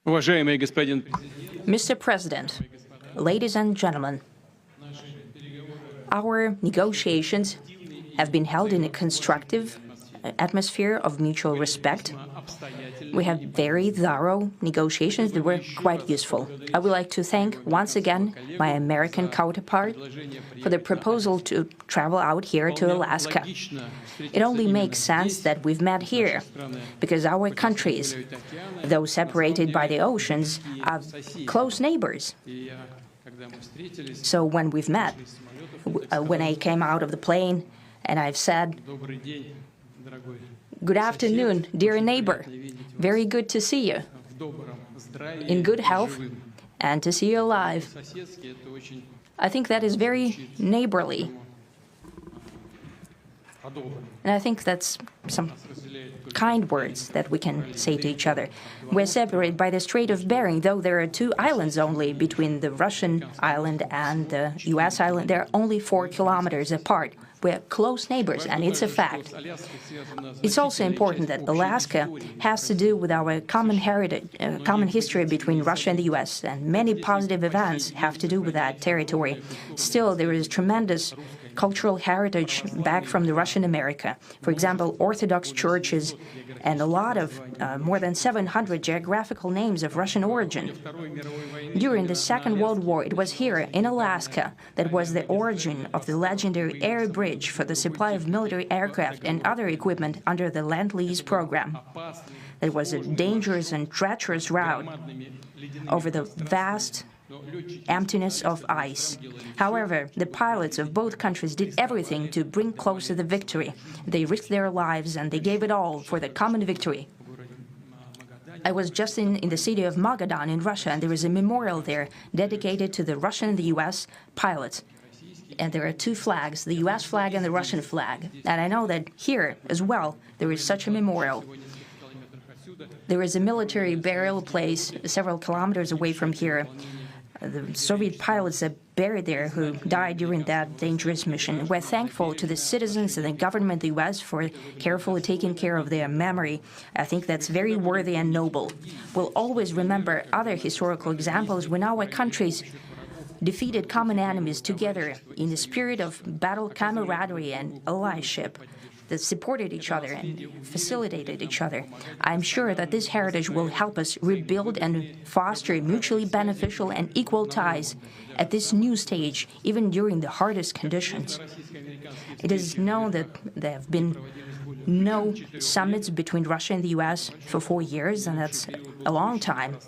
Mr. President, ladies and gentlemen, our negotiations have been held in a constructive atmosphere of mutual respect. We had very thorough negotiations that were quite useful. I would like to thank once again my American counterpart for the proposal to travel out here to Alaska. It only makes sense that we've met here, because our countries, though separated by the oceans, are close neighbors. So when we've met, when I came out of the plane and I've said, "Good afternoon, dear neighbor. Very good to see you. In good health and to see you alive." I think that is very neighborly. And I think that's some kind words that we can say to each other. We're separated by the Strait of Bering, though there are 2 islands only between the Russian island and the U.S. island. They're only 4 kilometers apart. We're close neighbors, and it's a fact. It's also important that Alaska has to do with our common heritage, common history between Russia and the U.S., and many positive events have to do with that territory. Still, there is tremendous cultural heritage back from the Russian America. For example, Orthodox churches and a lot of more than 700 geographical names of Russian origin. During the Second World War, it was here in Alaska that was the origin of the legendary air bridge for the supply of military aircraft and other equipment under the Lend-Lease program. It was a dangerous and treacherous route over the vast emptiness of ice. However, the pilots of both countries did everything to bring closer the victory. They risked their lives and they gave it all for the common victory. I was just in the city of Magadan in Russia, and there is a memorial there dedicated to the Russian and the U.S. pilots. And there are 2 flags, the U.S. flag and the Russian flag. And I know that here as well there is such a memorial. There is a military burial place several kilometers away from here. The Soviet pilots are buried there who died during that dangerous mission. We're thankful to the citizens and the government of the U.S. for carefully taking care of their memory. I think that's very worthy and noble. We'll always remember other historical examples when our countries defeated common enemies together in the spirit of battle camaraderie and allyship that supported each other and facilitated each other. I'm sure that this heritage will help us rebuild and foster mutually beneficial and equal ties at this new stage, even during the hardest conditions. It is known that there have been no summits between Russia and the U.S. for 4 years, and that's a long time.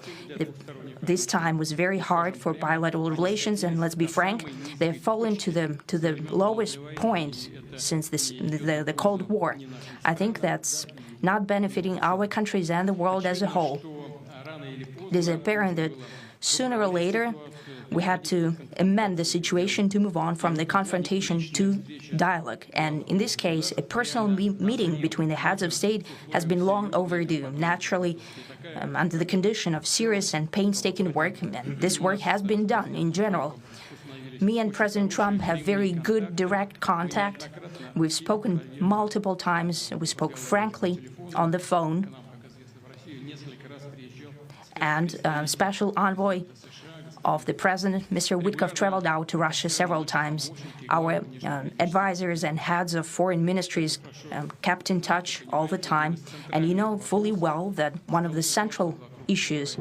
This time was very hard for bilateral relations, and let's be frank, they've fallen to the lowest point since the Cold War. I think that's not benefiting our countries and the world as a whole. It is apparent that sooner or later we had to amend the situation to move on from the confrontation to dialogue. And in this case, a personal meeting between the heads of state has been long overdue. Naturally, under the condition of serious and painstaking work, and this work has been done in general. Me and President Trump have very good direct contact. We've spoken multiple times. We spoke frankly on the phone. And Special Envoy of the President, Mr. Witkoff, traveled out to Russia several times. Our advisors and heads of foreign ministries kept in touch all the time. And you know fully well that one of the central issues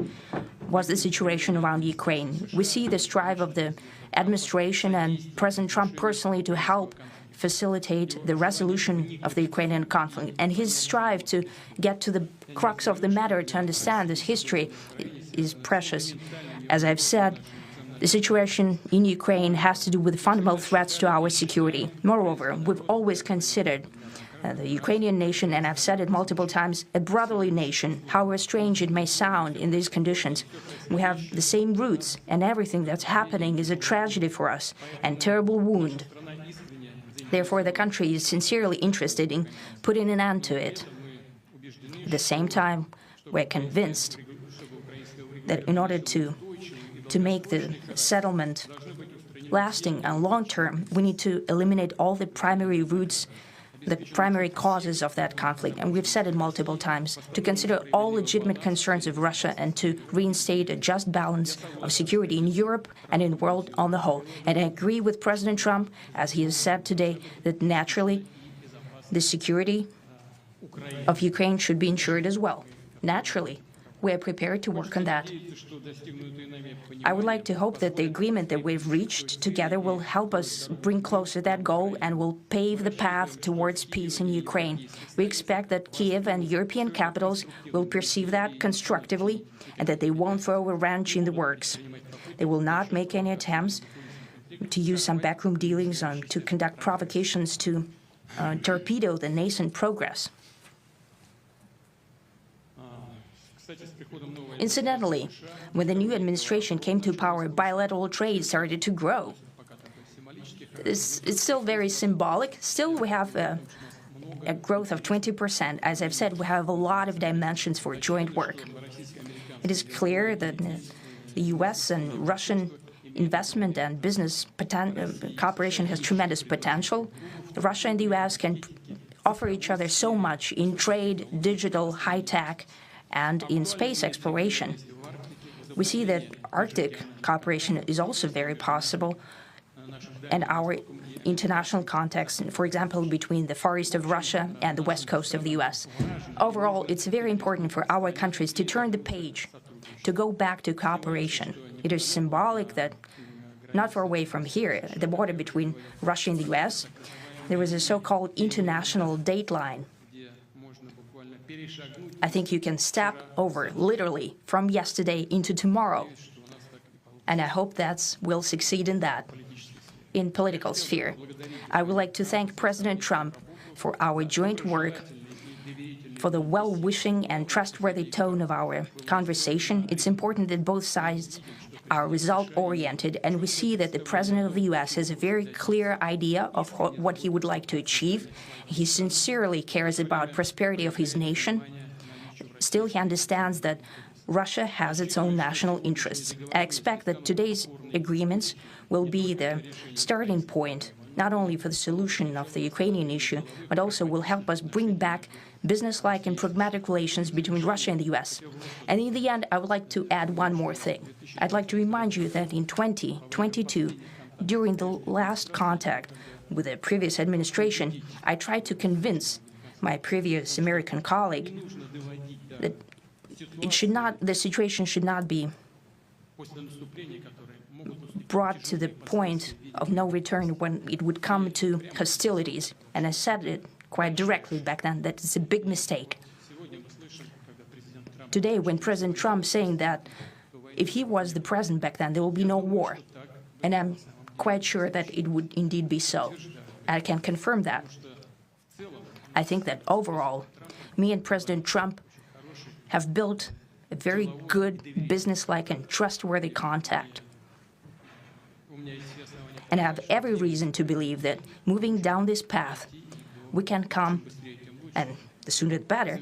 was the situation around Ukraine. We see the strive of the administration and President Trump personally to help facilitate the resolution of the Ukrainian conflict. And his strive to get to the crux of the matter, to understand this history, is precious. As I've said, the situation in Ukraine has to do with fundamental threats to our security. Moreover, we've always considered the Ukrainian nation, and I've said it multiple times, a brotherly nation, however strange it may sound in these conditions. We have the same roots, and everything that's happening is a tragedy for us and terrible wound. Therefore, the country is sincerely interested in putting an end to it. At the same time, we're convinced that in order to make the settlement lasting and long-term, we need to eliminate all the primary roots the primary causes of that conflict, and we've said it multiple times, to consider all legitimate concerns of Russia and to reinstate a just balance of security in Europe and in the world on the whole. And I agree with President Trump, as he has said today, that naturally the security of Ukraine should be ensured as well. Naturally, we are prepared to work on that. I would like to hope that the agreement that we've reached together will help us bring closer that goal and will pave the path towards peace in Ukraine. We expect that Kiev and European capitals will perceive that constructively and that they won't throw a wrench in the works. They will not make any attempts to use some backroom dealings to conduct provocations to torpedo the nascent progress. Incidentally, when the new administration came to power, bilateral trade started to grow. It's still very symbolic. Still, we have a growth of 20%. As I've said, we have a lot of dimensions for joint work. It is clear that the U.S. and Russian investment and business cooperation has tremendous potential. Russia and the U.S. can offer each other so much in trade, digital, high-tech, and in space exploration. We see that Arctic cooperation is also very possible, and our international context, for example, between the Far East of Russia and the West Coast of the U.S. Overall, it's very important for our countries to turn the page, to go back to cooperation. It is symbolic that not far away from here, at the border between Russia and the U.S., there was a so-called international date line. I think you can step over, literally, from yesterday into tomorrow. And I hope that we'll succeed in that, in political sphere. I would like to thank President Trump for our joint work, for the well-wishing and trustworthy tone of our conversation. It's important that both sides are result-oriented, and we see that the President of the U.S. has a very clear idea of what he would like to achieve. He sincerely cares about prosperity of his nation. Still, he understands that Russia has its own national interests. I expect that today's agreements will be the starting point, not only for the solution of the Ukrainian issue, but also will help us bring back business-like and pragmatic relations between Russia and the U.S. And in the end, I would like to add one more thing. I'd like to remind you that in 2022, during the last contact with the previous administration, I tried to convince my previous American colleague that the situation should not be brought to the point of no return when it would come to hostilities. And I said it quite directly back then that it's a big mistake. Today, when President Trump saying that if he was the president back then, there will be no war. And I'm quite sure that it would indeed be so. I can confirm that. I think that overall, me and President Trump have built a very good business-like and trustworthy contact. And I have every reason to believe that moving down this path, we can come, and the sooner the better,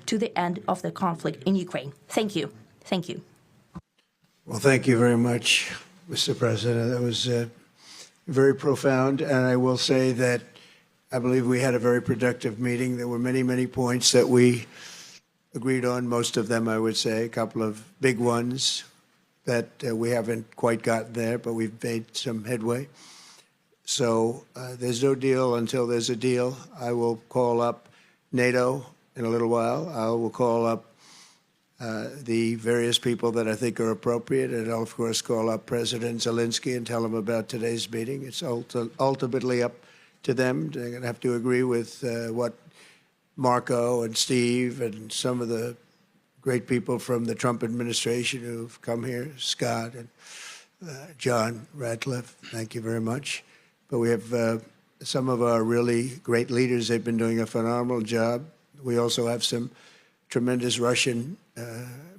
to the end of the conflict in Ukraine. Thank you. Thank you. Well, thank you very much, Mr. President. That was very profound, and I will say that I believe we had a very productive meeting. There were many, many points that we agreed on, most of them, I would say, a couple of big ones that we haven't quite gotten there, but we've made some headway. So there's no deal until there's a deal. I will call up NATO in a little while. I will call up the various people that I think are appropriate, and I'll, of course, call up President Zelensky and tell him about today's meeting. It's ultimately up to them. They're going to have to agree with what Marco and Steve and some of the great people from the Trump administration who've come here, Scott and John Radcliffe, thank you very much. But we have some of our really great leaders. They've been doing a phenomenal job. We also have some tremendous Russian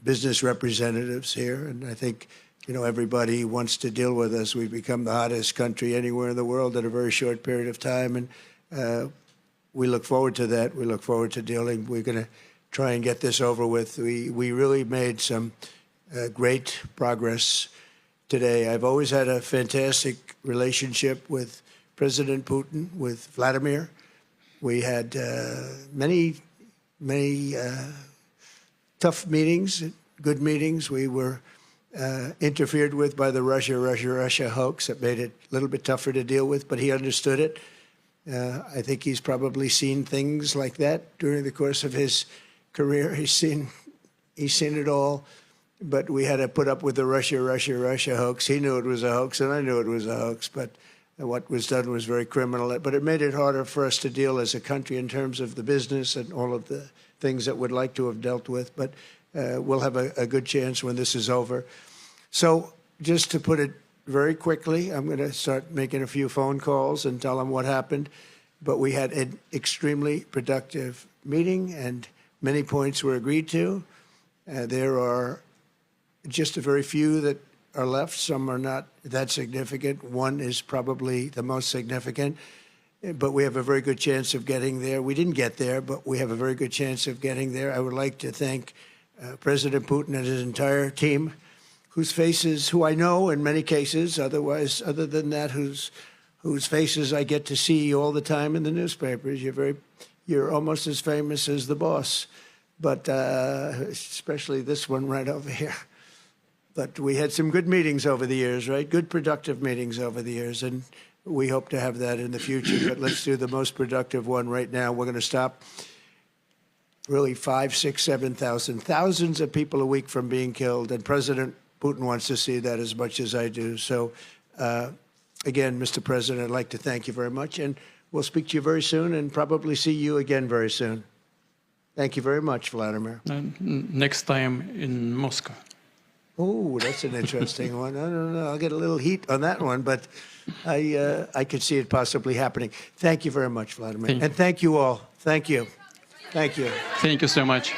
business representatives here, and I think, you know, everybody wants to deal with us. We've become the hottest country anywhere in the world in a very short period of time, and we look forward to that. We look forward to dealing. We're going to try and get this over with. We really made some great progress today. I've always had a fantastic relationship with President Putin, with Vladimir. We had many tough meetings, good meetings. We were interfered with by the Russia hoax. That made it a little bit tougher to deal with, but he understood it. I think he's probably seen things like that during the course of his career. He's seen it all. But we had to put up with the Russia hoax. He knew it was a hoax, and I knew it was a hoax. But what was done was very criminal. But it made it harder for us to deal as a country in terms of the business and all of the things that we'd like to have dealt with. But we'll have a good chance when this is over. So just to put it very quickly, I'm going to start making a few phone calls and tell them what happened. But we had an extremely productive meeting, and many points were agreed to. There are just a very few that are left. Some are not that significant. One is probably the most significant. But we have a very good chance of getting there. We didn't get there, but we have a very good chance of getting there. I would like to thank President Putin and his entire team, whose faces, who I know in many cases, other than that, whose faces I get to see all the time in the newspapers. You're almost as famous as the boss, but especially this one right over here. But we had some good meetings over the years, right? Good, productive meetings over the years, and we hope to have that in the future. But let's do the most productive one right now. We're going to stop really 5, 6, 7,000, thousands of people a week from being killed, and President Putin wants to see that as much as I do. So, again, Mr. President, I'd like to thank you very much, and we'll speak to you very soon and probably see you again very soon. Thank you very much, Vladimir. Next time in Moscow. Oh, that's an interesting one. I don't know. I'll get a little heat on that one, but I could see it possibly happening. Thank you very much, Vladimir. And thank you all. Thank you. Thank you. Thank you so much.